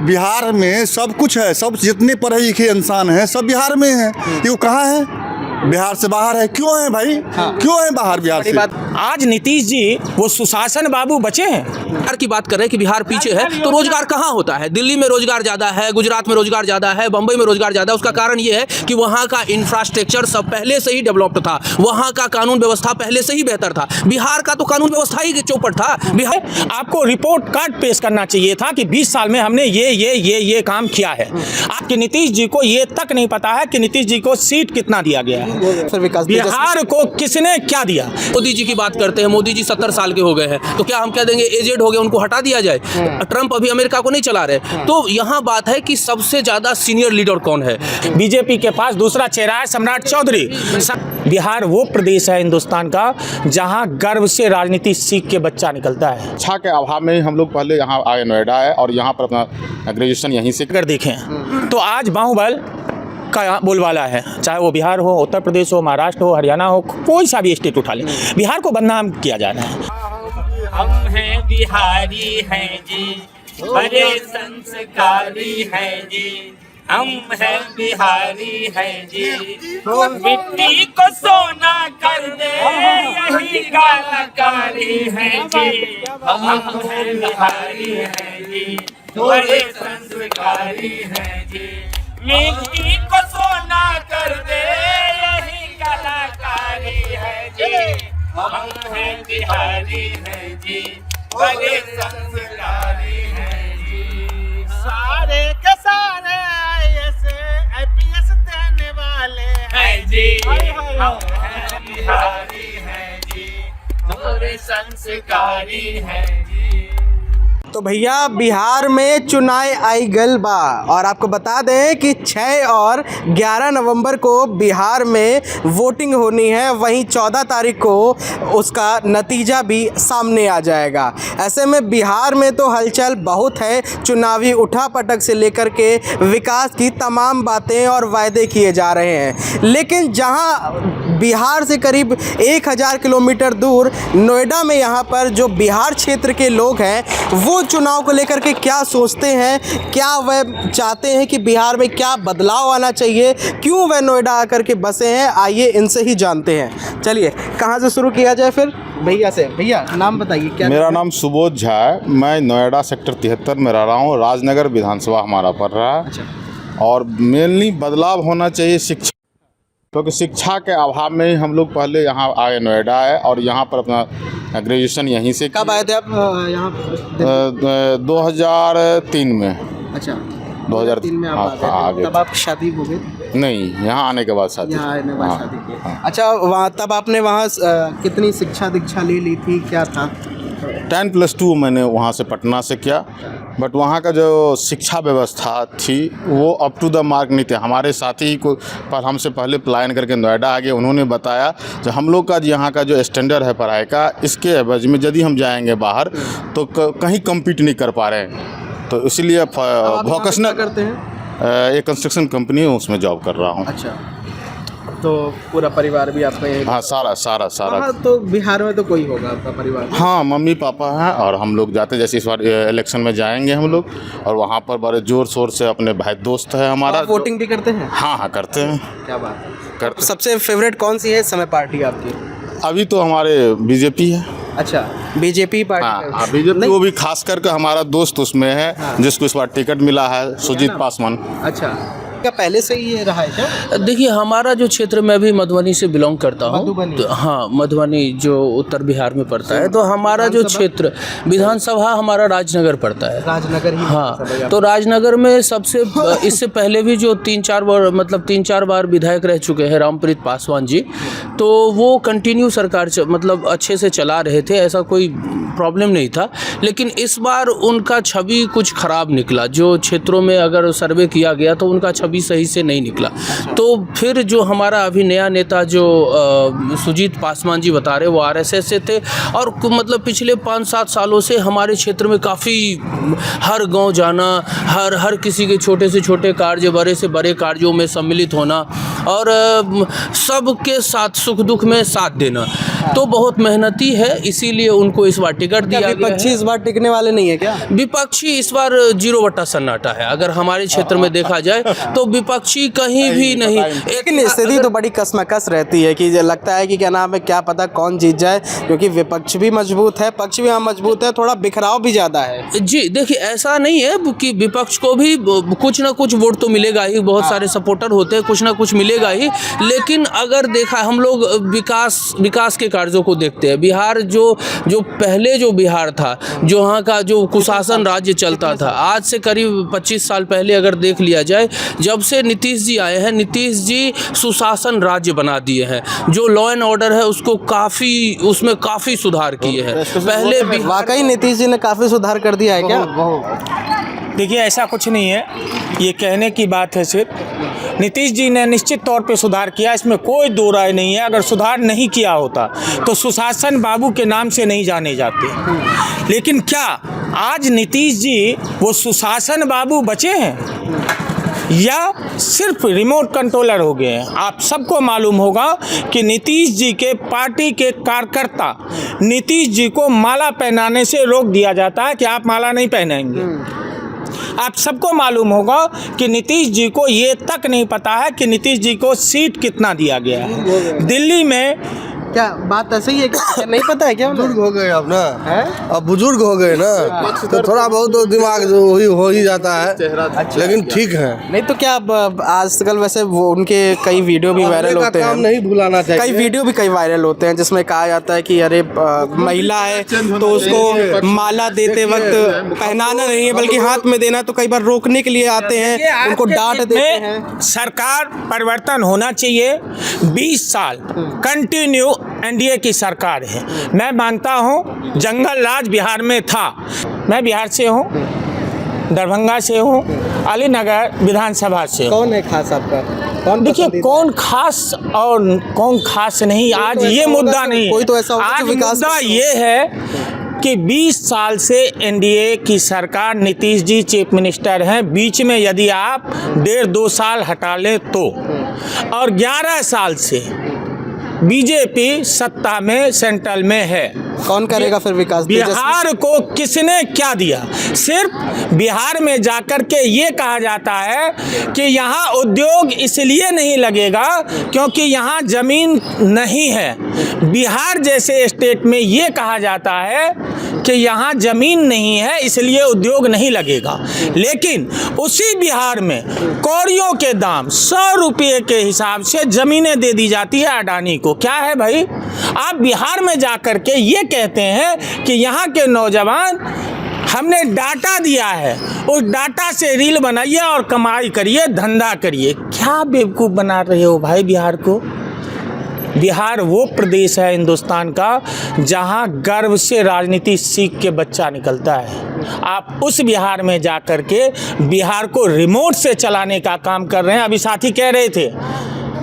बिहार में सब कुछ है, सब जितने पढ़े लिखे इंसान हैं सब बिहार में हैं। ये वो कहाँ है? बिहार से बाहर है। क्यों है भाई? क्यों है बाहर बिहार से? आज नीतीश जी वो सुशासन बाबू बचे हैं। बिहार की बात करें कि बिहार पीछे है तो रोजगार कहाँ होता है? दिल्ली में रोजगार ज़्यादा है, गुजरात में रोजगार ज़्यादा है, बम्बई में रोजगार ज़्यादा है। उसका कारण ये है कि वहाँ का इंफ्रास्ट्रक्चर सब पहले से ही डेवलप्ड था, वहाँ का कानून व्यवस्था पहले से ही बेहतर था। बिहार का तो कानून व्यवस्था ही चौपट था। बिहार आपको रिपोर्ट कार्ड पेश करना चाहिए था कि 20 साल में हमने ये काम किया है। आपके नीतीश जी को ये तक नहीं पता है कि नीतीश जी को सीट कितना दिया गया है, बिहार को किसने क्या दिया। मोदी जी की बात करते हैं, मोदी जी 70 साल के हो गए हैं, तो क्या हम कह देंगे एजेड हो गए उनको हटा दिया जाए? ट्रंप अभी अमेरिका को नहीं चला रहे। तो यहाँ बात है कि सबसे ज़्यादा सीनियर लीडर कौन है? बीजेपी के पास दूसरा चेहरा है सम्राट चौधरी। बिहार वो प्रदेश है हिंदुस्तान का जहां गर्व से राजनीति सीख के बच्चा निकलता है। शिक्षा के अभाव में हम लोग पहले यहाँ आए, नोएडा है, और यहाँ पर अपना ग्रेजुएशन यहीं से अगर देखें तो आज बाहुबल का बोलबाला है, चाहे वो बिहार हो, उत्तर प्रदेश हो, महाराष्ट्र हो, हरियाणा हो, कोई सा भी स्टेट उठा ले, बिहार को बदनाम किया जा रहा है। हम हैं बिहारी हैं जी, बड़े संस्कारी हैं जी, हम हैं बिहारी हैं जी, मिट्टी को सोना कर दे यही कलाकारी हैं जी, हम हैं बिहारी हैं जी, बड़े संस्कारी हैं जी, मिट्टी को सोना कर दे यही कलाकारी है जी, हम हैं बिहारी हैं जी, बड़े संस्कारी हैं जी, सारे के सारे IAS देने वाले हैं जी, हम हैं बिहारी हैं जी, बड़े संस्कारी हैं जी। तो भैया बिहार में चुनाव आई गल बा, और आपको बता दें कि 6 और 11 नवंबर को बिहार में वोटिंग होनी है, वहीं 14 तारीख को उसका नतीजा भी सामने आ जाएगा। ऐसे में बिहार में तो हलचल बहुत है, चुनावी उठापटक से लेकर के विकास की तमाम बातें और वायदे किए जा रहे हैं। लेकिन जहां बिहार से करीब 1000 किलोमीटर दूर नोएडा में यहाँ पर जो बिहार क्षेत्र के लोग हैं वो चुनाव को लेकर के क्या सोचते हैं, क्या वह चाहते हैं कि बिहार में क्या बदलाव आना चाहिए, क्यों वह नोएडा आकर के बसे हैं, आइए इनसे ही जानते हैं। चलिए कहाँ से शुरू किया जाए फिर? भैया से। भैया नाम बताइए क्या? मेरा नाम सुबोध झा है, मैं नोएडा सेक्टर 73 में रह रहा हूँ। राजनगर विधानसभा हमारा पड़ रहा है। अच्छा। और मेनली बदलाव होना चाहिए शिक्षा, क्योंकि शिक्षा के अभाव में ही हम लोग पहले यहाँ आए, नोएडा है, और यहाँ पर अपना ग्रेजुएशन यहीं से। कब आए थे आप यहाँ? 2003 में। अच्छा, 2003 में आप आ गए। तब आपकी शादी हो गई? नहीं, यहाँ आने के बाद शादी। यहाँ आने के बाद शादी की। अच्छा, वहाँ तब आपने वहाँ कितनी शिक्षा दीक्षा ले ली थी, क्या था? 10+2 मैंने वहाँ से पटना से किया, बट वहाँ का जो शिक्षा व्यवस्था थी वो अप टू द मार्क नहीं थे। हमारे साथी को पर हमसे पहले पलायन करके नोएडा आ गए, उन्होंने बताया जो हम लोग का यहाँ का जो स्टैंडर्ड है पढ़ाई का, इसके एवज में यदि हम जाएंगे बाहर तो कहीं कम्पीट नहीं कर पा रहे हैं। तो इसीलिए वोकेशनल करते हैं, एक कंस्ट्रक्शन कंपनी है, उसमें जॉब कर रहा हूँ। अच्छा, तो पूरा परिवार भी आपका यही? हाँ, सारा। तो बिहार में तो कोई होगा आपका परिवार? हाँ, मम्मी पापा हैं, और हम लोग जाते, जैसे इस बार इलेक्शन में जाएंगे हम लोग, और वहाँ पर बड़े ज़ोर शोर से अपने भाई दोस्त है हमारा। आप वोटिंग भी करते हैं? हाँ, करते हैं। क्या बात है। करते। सबसे फेवरेट कौन सी है इस समय पार्टी आपकी? अभी तो हमारे बीजेपी है। अच्छा, बीजेपी पार्टी। हाँ, बीजेपी, वो भी खास करके हमारा दोस्त उसमें है। हाँ। जिसको इस बार टिकट मिला है, सुजीत पासवान। अच्छा, क्या पहले से ही ये रहा है क्या? देखिए, हमारा जो क्षेत्र में भी मधुबनी से बिलोंग करता हूँ, तो हाँ, मधुबनी जो उत्तर बिहार में पड़ता है, तो हमारा जो क्षेत्र विधानसभा हमारा राजनगर पड़ता है। राजनगर ही? हाँ, तो राजनगर में सबसे इससे पहले भी जो 3-4 बार विधायक रह चुके हैं रामप्रीत पासवान जी, तो वो कंटिन्यू सरकार मतलब अच्छे से चला रहे थे, ऐसा कोई प्रॉब्लम नहीं था। लेकिन इस बार उनका छवि कुछ ख़राब निकला। जो क्षेत्रों में अगर सर्वे किया गया तो उनका छवि भी सही से नहीं निकला। तो फिर जो हमारा अभी नया नेता जो सुजीत पासवान जी बता रहे, वो आरएसएस से थे और मतलब पिछले 5-7 सालों से हमारे क्षेत्र में काफ़ी हर गांव जाना, हर किसी के छोटे से छोटे कार्य, बड़े से बड़े कार्यों में सम्मिलित होना और सबके साथ सुख दुख में साथ देना। तो बहुत मेहनती है, इसीलिए उनको इस बार टिकट दिया गया है। विपक्षी इस बार टिकने वाले नहीं है क्या? विपक्षी इस बार 0 सन्नाटा है। अगर हमारे क्षेत्र में देखा जाए तो विपक्षी कहीं भी नहीं। लेकिन स्थिति तो बड़ी कसमकस रहती है कि लगता है कि क्या नाम है, क्या पता कौन जीत जाए, क्योंकि विपक्ष भी मजबूत है, पक्ष भी मजबूत है, थोड़ा बिखराव भी ज़्यादा है। जी देखिए, ऐसा नहीं है कि विपक्ष को भी कुछ ना कुछ वोट तो मिलेगा ही, बहुत सारे सपोर्टर होते हैं, कुछ ना कुछ मिलेगा ही। लेकिन अगर देखा, हम लोग विकास के कार्यों को देखते हैं। बिहार जो पहले जो बिहार था, जो वहाँ का जो कुशासन राज्य चलता था, आज से करीब 25 साल पहले अगर देख लिया जाए, जब से नीतीश जी आए हैं, नीतीश जी सुशासन राज्य बना दिए हैं। जो लॉ एंड ऑर्डर है उसको उसमें काफ़ी सुधार किए हैं। पहले वाकई नीतीश जी ने काफ़ी सुधार कर दिया है क्या? देखिए, ऐसा कुछ नहीं है, ये कहने की बात है सिर्फ। नीतीश जी ने निश्चित तौर पे सुधार किया, इसमें कोई दो राय नहीं है। अगर सुधार नहीं किया होता तो सुशासन बाबू के नाम से नहीं जाने जाते। लेकिन क्या आज नीतीश जी वो सुशासन बाबू बचे हैं या सिर्फ रिमोट कंट्रोलर हो गए हैं? आप सबको मालूम होगा कि नीतीश जी के पार्टी के कार्यकर्ता नीतीश जी को माला पहनाने से रोक दिया जाता है कि आप माला नहीं पहनाएंगे। आप सबको मालूम होगा कि नीतीश जी को ये तक नहीं पता है कि नीतीश जी को सीट कितना दिया गया है। दिल्ली में क्या बात ऐसे ही है कि नहीं पता है क्या? बुजुर्ग हो गए अब ना, अब बुजुर्ग हो गए ना, तो थोड़ा बहुत तो दिमाग हो ही जाता है। लेकिन ठीक है। नहीं तो क्या आजकल वैसे वो उनके कई वीडियो भी वायरल होते हैं, नहीं भुलाना चाहिए। कई वीडियो भी कई वायरल होते हैं जिसमें कहा जाता है कि अरे महिला है तो उसको माला देते वक्त पहनाना नहीं है बल्कि हाथ में देना, तो कई बार रोकने के लिए आते हैं, उनको डांट देते हैं। सरकार परिवर्तन होना चाहिए। 20 साल कंटिन्यू एनडीए की सरकार है। मैं मानता हूँ जंगल राज बिहार में था। मैं बिहार से हूँ, दरभंगा से हूँ, अलीनगर विधानसभा से। कौन है खास आपका? कौन? देखिए, कौन खास और कौन खास नहीं, आज तो ये मुद्दा नहीं है। कोई तो ऐसा होगा आज जो विकास मुद्दा ये है कि 20 साल से एनडीए की सरकार, नीतीश जी चीफ मिनिस्टर हैं। बीच में यदि आप 1.5-2 साल हटा लें तो, और 11 साल से बीजेपी सत्ता में, सेंट्रल में है। कौन करेगा फिर विकास? बिहार को किसने क्या दिया? सिर्फ बिहार में जाकर के ये कहा जाता है कि यहाँ उद्योग इसलिए नहीं लगेगा क्योंकि यहाँ जमीन नहीं है। बिहार जैसे स्टेट में ये कहा जाता है कि यहाँ ज़मीन नहीं है इसलिए उद्योग नहीं लगेगा। लेकिन उसी बिहार में कौड़ियों के दाम 100 रुपये के हिसाब से ज़मीनें दे दी जाती है अडानी को। क्या है भाई? आप बिहार में जाकर के ये कहते हैं कि यहाँ के नौजवान, हमने डाटा दिया है, उस डाटा से रील बनाइए और कमाई करिए, धंधा करिए। क्या बेवकूफ़ बना रहे हो भाई बिहार को? बिहार वो प्रदेश है हिंदुस्तान का जहां गर्व से राजनीति सीख के बच्चा निकलता है। आप उस बिहार में जाकर के बिहार को रिमोट से चलाने का काम कर रहे हैं। अभी साथी कह रहे थे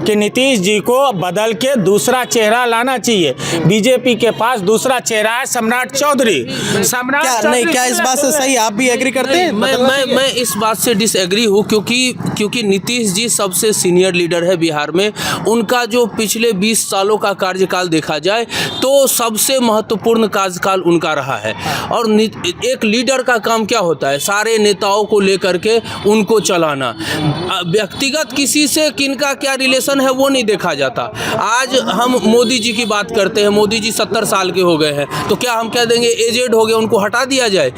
कि नीतीश जी को बदल के दूसरा चेहरा लाना चाहिए। बीजेपी के पास दूसरा चेहरा है सम्राट चौधरी। क्या इस बात से सही आप भी एग्री करते हैं? मैं इस बात से डिसएग्री हूँ क्योंकि नीतीश जी सबसे सीनियर लीडर है बिहार में। उनका जो पिछले 20 सालों का कार्यकाल देखा जाए तो सबसे महत्वपूर्ण कार्यकाल उनका रहा है। और एक लीडर का काम क्या होता है? सारे नेताओं को लेकर के उनको चलाना। व्यक्तिगत किसी से किनका क्या रिलेशन है वो नहीं देखा जाता। आज हम मोदी जी की बात करते हैं, मोदी जी 70 साल के हो गए हैं, तो क्या हम कह देंगे एजेड हो गए, उनको हटा दिया जाए?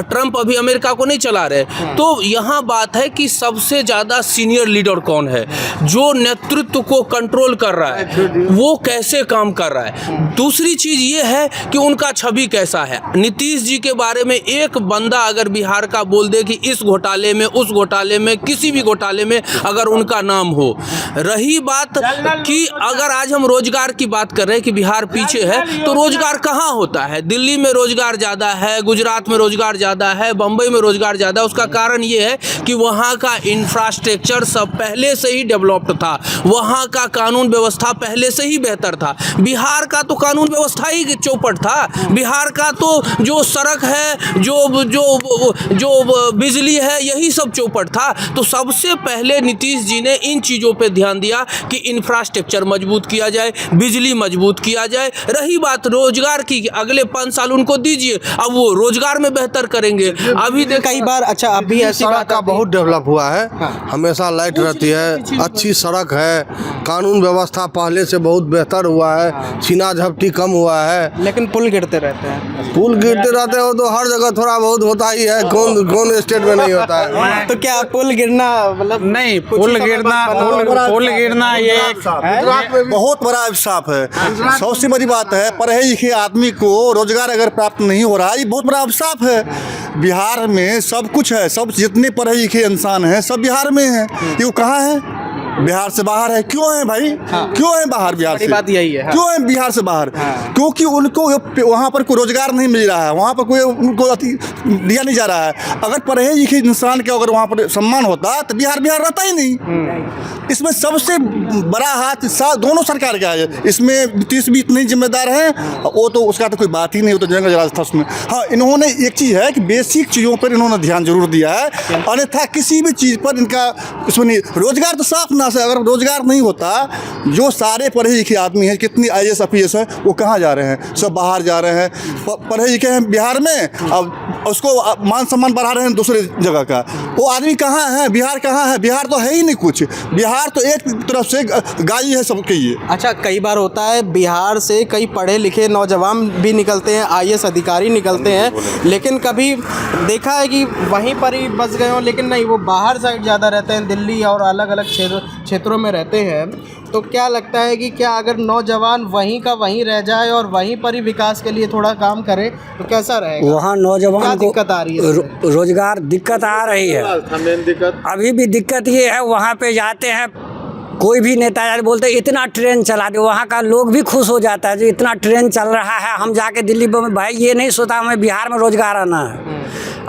ट्रंप अभी अमेरिका को नहीं चला रहे। तो यहाँ बात है कि सबसे ज़्यादा सीनियर लीडर कौन है, जो नेतृत्व को कंट्रोल कर रहा है, वो कैसे काम कर रहा है। दूसरी चीज़ ये है कि उनका छवि कैसा है। नीतीश जी के बारे में एक बंदा अगर बिहार का बोल दे कि इस घोटाले में, उस घोटाले में, किसी भी घोटाले में अगर उनका नाम हो, रही रही बात कि अगर आज हम रोजगार की बात कर रहे हैं कि बिहार पीछे है, तो रोजगार कहाँ होता है? दिल्ली में रोजगार ज़्यादा है, गुजरात में रोजगार ज़्यादा है, बम्बई में रोजगार ज़्यादा है। उसका कारण ये है कि वहाँ का इंफ्रास्ट्रक्चर सब पहले से ही डेवलप्ड था, वहाँ का कानून व्यवस्था पहले से ही बेहतर था। बिहार का तो कानून व्यवस्था ही चौपट था। बिहार का तो जो सड़क है, जो जो जो बिजली है, यही सब चौपट था। तो सबसे पहले नीतीश जी ने इन चीज़ों पे ध्यान दिया कि इंफ्रास्ट्रक्चर मजबूत किया जाए, बिजली मजबूत किया जाए। रही बात रोजगार की, अगले 5 साल उनको दीजिए, अब वो रोजगार में बेहतर करेंगे। अभी कई बार अच्छा अभी ऐसी सड़क बात का बहुत डेवलप हुआ है, हमेशा लाइट रहती है, अच्छी सड़क है, कानून व्यवस्था पहले से बहुत बेहतर हुआ है, छीना झपटी कम हुआ है। लेकिन पुल गिरते रहते हैं। पुल गिरते रहते हो तो हर जगह थोड़ा बहुत होता ही है, कौन स्टेट में नहीं होता है। तो क्या पुल गिरना मतलब नहीं, पुल गिरना ये बहुत बड़ा अभिशाप है। सबसे बड़ी बात है, पढ़े लिखे आदमी को रोजगार अगर प्राप्त नहीं हो रहा है, ये बहुत बड़ा अभिशाप है। बिहार में सब कुछ है, सब जितने पढ़े लिखे इंसान हैं सब बिहार में हैं। ये वो कहाँ है? बिहार से बाहर है। क्यों है भाई? क्यों है बाहर बिहार से? बात यही है। क्यों है बिहार से बाहर? क्योंकि उनको वहाँ पर कोई रोजगार नहीं मिल रहा है, वहाँ पर कोई उनको दिया नहीं जा रहा है। अगर पढ़े लिखे इंसान का अगर वहाँ पर सम्मान होता तो बिहार रहता ही नहीं। इसमें सबसे बड़ा हाथ दोनों सरकार का है। इसमें नीतीश भी इतने जिम्मेदार हैं, वो तो उसका तो कोई बात ही नहीं, वो तो जंगल राज था उसमें। हाँ, इन्होंने एक चीज़ है कि बेसिक चीज़ों पर इन्होंने ध्यान जरूर दिया है, अन्यथा किसी भी चीज़ पर इनका उसमें नहीं। रोजगार तो साफ ना से, अगर रोजगार नहीं होता, जो सारे पढ़े लिखे आदमी हैं, कितनी IAS ऑफिस है, वो कहाँ जा रहे हैं? सब बाहर जा रहे हैं। पढ़े लिखे हैं बिहार में, अब उसको मान सम्मान बढ़ा रहे हैं दूसरे जगह का। वो आदमी कहाँ है? बिहार कहाँ है? बिहार तो है ही नहीं कुछ। बिहार तो एक तरफ से गाई है सबके लिए। अच्छा, कई बार होता है बिहार से कई पढ़े लिखे नौजवान भी निकलते हैं, IAS अधिकारी निकलते हैं, लेकिन कभी देखा है कि वहीं पर ही बस गए हो, लेकिन नहीं, वो बाहर साइड ज़्यादा रहते हैं, दिल्ली और अलग अलग क्षेत्रों में रहते हैं। तो क्या लगता है कि क्या अगर नौजवान वहीं का वहीं रह जाए और वहीं पर ही विकास के लिए थोड़ा काम करे तो कैसा रहेगा? वहाँ नौजवान क्या को दिक्कत आ रही है? रोजगार दिक्कत आ रही है। अभी भी दिक्कत ये है, वहाँ पे जाते हैं, कोई भी नेता यार बोलते इतना ट्रेन चला दे, वहाँ का लोग भी खुश हो जाता है जो इतना ट्रेन चल रहा है, हम जाके दिल्ली में। भाई ये नहीं सोचा हमें बिहार में रोजगार आना है।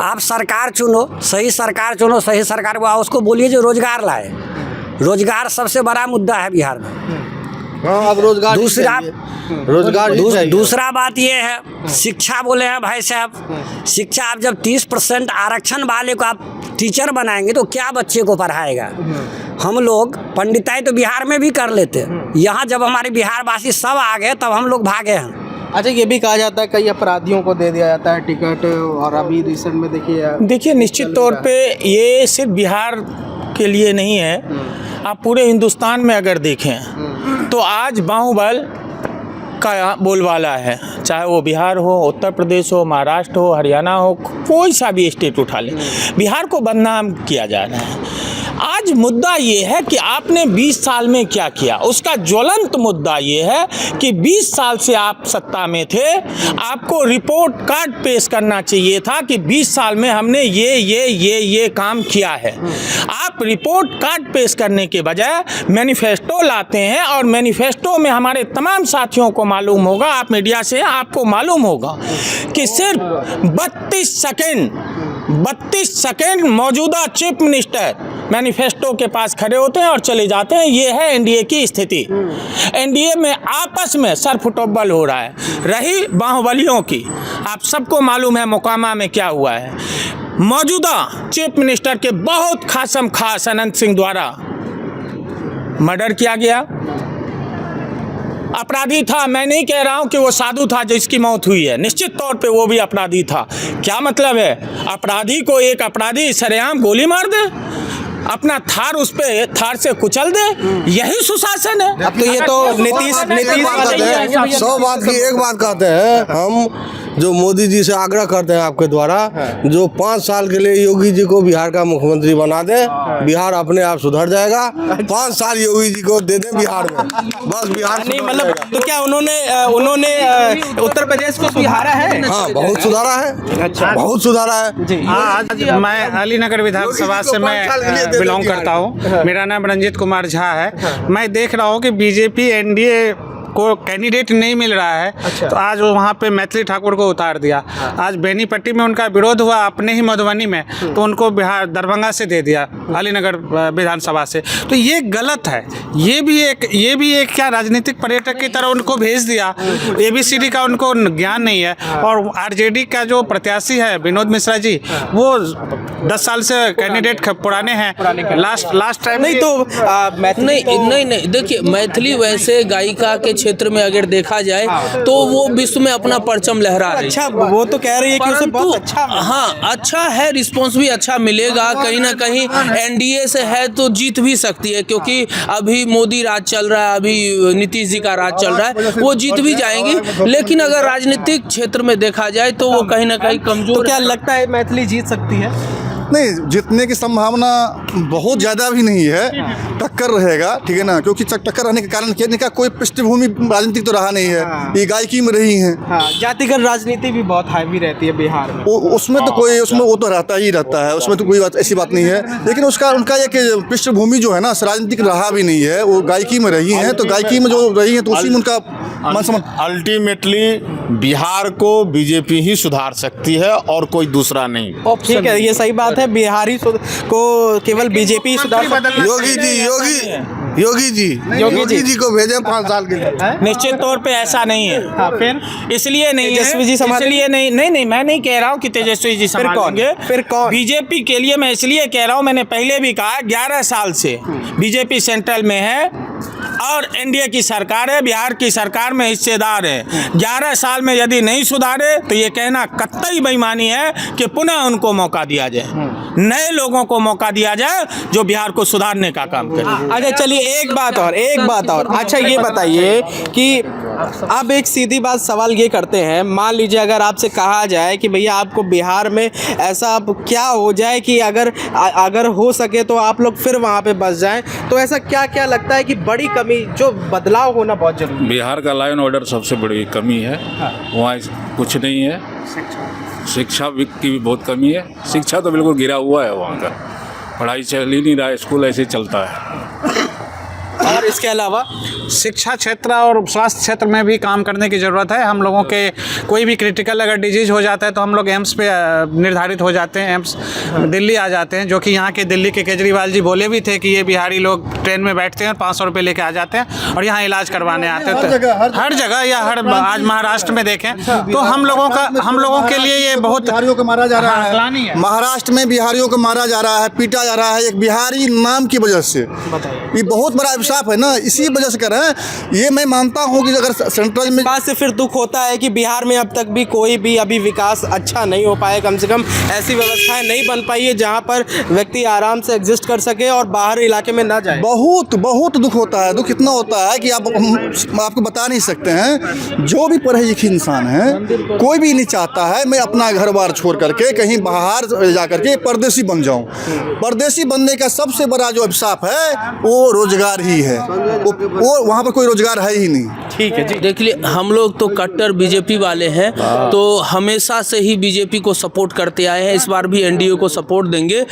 आप सरकार चुनो, सही सरकार चुनो, सही सरकार को उसको बोलिए जो रोजगार लाए। रोजगार सबसे बड़ा मुद्दा है बिहार में। हाँ, अब रोजगार दूसरा बात ये है, शिक्षा बोले हैं भाई साहब, शिक्षा आप जब 30% आरक्षण वाले को आप टीचर बनाएंगे तो क्या बच्चे को पढ़ाएगा? हम लोग पंडिताई तो बिहार में भी कर लेते, यहाँ जब हमारे बिहार वासी सब आ गए तब हम लोग भागे हैं। अच्छा, ये भी कहा जाता है कई अपराधियों को दे दिया जाता है टिकट, और अभी रिसेंट में देखिए निश्चित तौर पे ये सिर्फ बिहार के लिए नहीं है, आप पूरे हिंदुस्तान में अगर देखें तो आज बाहुबल का बोलबाला है, चाहे वो बिहार हो, उत्तर प्रदेश हो, महाराष्ट्र हो, हरियाणा हो, कोई सा भी स्टेट उठा ले, बिहार को बदनाम किया जा रहा है। आज मुद्दा ये है कि आपने 20 साल में क्या किया। उसका ज्वलंत मुद्दा ये है कि 20 साल से आप सत्ता में थे, आपको रिपोर्ट कार्ड पेश करना चाहिए था कि 20 साल में हमने ये काम किया है। आप रिपोर्ट कार्ड पेश करने के बजाय मैनिफेस्टो लाते हैं, और मैनिफेस्टो में हमारे तमाम साथियों को मालूम होगा, आप मीडिया से आपको मालूम होगा कि सिर्फ 32 सेकेंड मौजूदा चीफ मिनिस्टर मैनिफेस्टो के पास खड़े होते हैं और चले जाते हैं। ये है एनडीए की स्थिति। एनडीए में आपस में सर फुटबॉल हो रहा है। रही बाहुबलियों की, आप सबको मालूम है मोकामा में क्या हुआ है। मौजूदा चीफ मिनिस्टर के बहुत खासम खास अनंत सिंह द्वारा मर्डर किया गया। अपराधी था, मैं नहीं कह रहा हूं कि वो साधु था जिसकी मौत हुई है, निश्चित तौर पे वो भी अपराधी था। क्या मतलब है? अपराधी को एक अपराधी सरेआम गोली मार दे, अपना थार उस पे थार से कुचल दे, यही सुशासन है। अब तो ये तो नीतीश 100 बात की एक बात कहते हैं, हम जो मोदी जी से आग्रह करते हैं आपके द्वारा, जो 5 साल के लिए योगी जी को बिहार का मुख्यमंत्री बना दे, बिहार अपने आप सुधर जाएगा। 5 साल योगी जी को दे दें बिहार में, बस बिहार नहीं मतलब तो क्या उन्होंने उत्तर प्रदेश को सुधारा है? हाँ, बहुत सुधारा है। अच्छा, बहुत सुधारा है जी। आज मैं अलीनगर विधानसभा से मैं बिलोंग करता हूँ। मेरा नाम रंजीत कुमार झा है। मैं देख रहा हूँ कि बीजेपी एनडीए को कैंडिडेट नहीं मिल रहा है। तो आज वहाँ पे मैथिली ठाकुर को उतार दिया। आज बेनीपट्टी में उनका विरोध हुआ अपने ही मधुबनी में, तो उनको बिहार दरभंगा से दे दिया, अलीनगर विधानसभा से। तो ये गलत है। ये भी एक क्या राजनीतिक पर्यटक की तरह उनको भेज दिया। ABCD का उनको ज्ञान नहीं है। और RJD का जो प्रत्याशी है विनोद मिश्रा जी, वो 10 साल से कैंडिडेट पुराने हैं। लास्ट टाइम नहीं तो नहीं देखिए, मैथिली वैसे गायिका के क्षेत्र में अगर देखा जाए तो वो विश्व में अपना परचम लहरा रही है। अच्छा, वो तो कह रही है कि उसे बहुत अच्छा, हाँ अच्छा है, रिस्पॉन्स भी अच्छा मिलेगा। कहीं ना कहीं एनडीए से है तो जीत भी सकती है, क्योंकि अभी मोदी राज चल रहा है, अभी नीतीश जी का राज चल रहा है, वो जीत भी जाएंगी। लेकिन अगर राजनीतिक क्षेत्र में देखा जाए तो वो कहीं ना कहीं कमजोर। तो क्या लगता है मैथिली जीत सकती है? नहीं, जीतने की संभावना बहुत ज़्यादा भी नहीं है। टक्कर रहेगा, ठीक है ना, क्योंकि टक्कर रहने के कारण क्या इनका कोई पृष्ठभूमि राजनीतिक तो रहा नहीं है। ये गायकी में रही हैं। हाँ, जातिगत राजनीति भी बहुत हावी रहती है बिहार में। उसमें तो कोई, उसमें वो तो रहता ही रहता है, उसमें तो कोई बात ऐसी बात नहीं है। लेकिन उनका एक पृष्ठभूमि जो है ना, राजनीतिक रहा भी नहीं है। वो गायकी में रही हैं, तो गायकी में जो रही है तो उसी में उनका अल्टीमेटली बिहार को बीजेपी ही सुधार सकती है और कोई दूसरा नहीं। ठीक है, ये सही बात है। बिहारी को केवल बीजेपी सुधार सकती है। योगी जी को भेजे 5 साल के लिए। निश्चित तौर पे ऐसा नहीं है। हाँ, फिर इसलिए नहीं है, तेजस्वी जी इसलिए नहीं, मैं नहीं कह रहा हूँ कि तेजस्वी जी संभालेंगे। फिर कौन? बीजेपी के लिए मैं इसलिए कह रहा हूँ, मैंने पहले भी कहा 11 साल से बीजेपी सेंट्रल में है और एनडीए की सरकार है, बिहार की सरकार में हिस्सेदार है। 11 साल में यदि नहीं सुधारे तो ये कहना कतई बेईमानी है कि पुनः उनको मौका दिया जाए, नए लोगों को मौका दिया जाए जो बिहार को सुधारने का काम करें। अच्छा चलिए, एक बात और अच्छा ये बताइए कि अब एक सीधी बात सवाल ये करते हैं, मान लीजिए अगर आपसे कहा जाए कि भैया आपको बिहार में ऐसा क्या हो जाए कि अगर हो सके तो आप लोग फिर वहाँ पे बस जाएं, तो ऐसा क्या लगता है कि बड़ी कमी, जो बदलाव होना बहुत जरूरी है? बिहार का लॉ एंड ऑर्डर सबसे बड़ी कमी है। वहाँ कुछ नहीं है। शिक्षा की भी बहुत कमी है। शिक्षा तो बिल्कुल गिरा हुआ है वहाँ का, पढ़ाई चल ही नहीं रहा है, स्कूल ऐसे चलता है। और इसके अलावा शिक्षा क्षेत्र और स्वास्थ्य क्षेत्र में भी काम करने की ज़रूरत है। हम लोगों के कोई भी क्रिटिकल अगर डिजीज़ हो जाता है तो हम लोग एम्स पे निर्धारित हो जाते हैं, एम्स दिल्ली आ जाते हैं, जो कि यहाँ के दिल्ली के केजरीवाल जी बोले भी थे कि ये बिहारी लोग ट्रेन में बैठते हैं और 500 रुपये लेके आ जाते हैं और यहाँ इलाज करवाने आते हैं। हर जगह या आज महाराष्ट्र में देखें तो हम लोगों के लिए ये बहुत बिहारियों को मारा जा रहा है। महाराष्ट्र में बिहारियों को मारा जा रहा है, पीटा जा रहा है एक बिहारी नाम की वजह से। ये बहुत बड़ा अभिशाप है ना, इसी वजह से कर रहे हैं। ये मैं मानता हूँ कि अगर सेंट्रल में, बात से फिर दुख होता है कि बिहार में अब तक भी कोई भी अभी विकास अच्छा नहीं हो पाया, कम से कम ऐसी व्यवस्थाएं नहीं बन पाई है जहां पर व्यक्ति आराम से एग्जिस्ट कर सके और बाहर इलाके में ना जाए। बहुत दुख होता है। दुख इतना होता है कि आपको बता नहीं सकते हैं। जो भी पढ़े लिखे इंसान है, कोई भी नहीं चाहता है मैं अपना घर बार छोड़ करके कहीं बाहर जा करके परदेसी बन जाऊं। परदेसी बनने का सबसे बड़ा जो अभिशाप है वो रोजगार ही है। वो वहाँ पर कोई रोजगार है ही नहीं। ठीक है जी। देखिए, हम लोग तो कट्टर बीजेपी वाले हैं, तो हमेशा से ही बीजेपी को सपोर्ट करते आए हैं। इस बार भी एनडीए को सपोर्ट देंगे।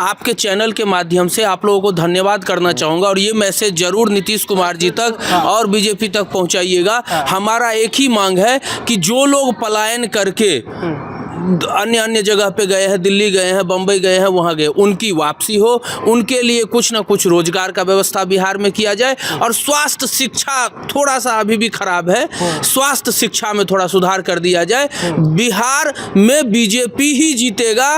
आपके चैनल के माध्यम से आप लोगों को धन्यवाद करना चाहूँगा और ये मैसेज जरूर नीतीश कुमार जी तक और बीजेपी तक पहुँचाइएगा। हमारा एक ही मांग है कि जो लोग पलायन करके अन्य जगह पे गए हैं, दिल्ली गए हैं, बम्बई गए हैं, वहाँ गए, उनकी वापसी हो, उनके लिए कुछ ना कुछ रोजगार का व्यवस्था बिहार में किया जाए। और स्वास्थ्य शिक्षा थोड़ा सा अभी भी खराब है, स्वास्थ्य शिक्षा में थोड़ा सुधार कर दिया जाए। बिहार में बीजेपी ही जीतेगा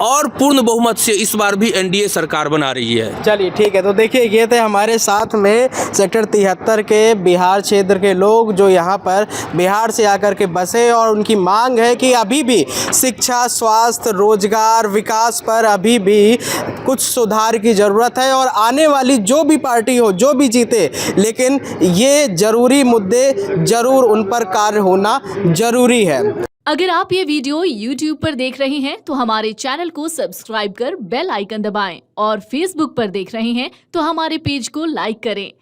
और पूर्ण बहुमत से इस बार भी एनडीए सरकार बना रही है। चलिए ठीक है, तो देखिए ये थे हमारे साथ में सेक्टर 73 के बिहार क्षेत्र के लोग जो यहाँ पर बिहार से आकर के बसे और उनकी मांग है कि अभी भी शिक्षा, स्वास्थ्य, रोजगार, विकास पर अभी भी कुछ सुधार की ज़रूरत है और आने वाली जो भी पार्टी हो, जो भी जीते, लेकिन ये ज़रूरी मुद्दे ज़रूर उन पर कार्य होना ज़रूरी है। अगर आप ये वीडियो YouTube पर देख रहे हैं तो हमारे चैनल को सब्सक्राइब कर बेल आइकन दबाएं और Facebook पर देख रहे हैं तो हमारे पेज को लाइक करें।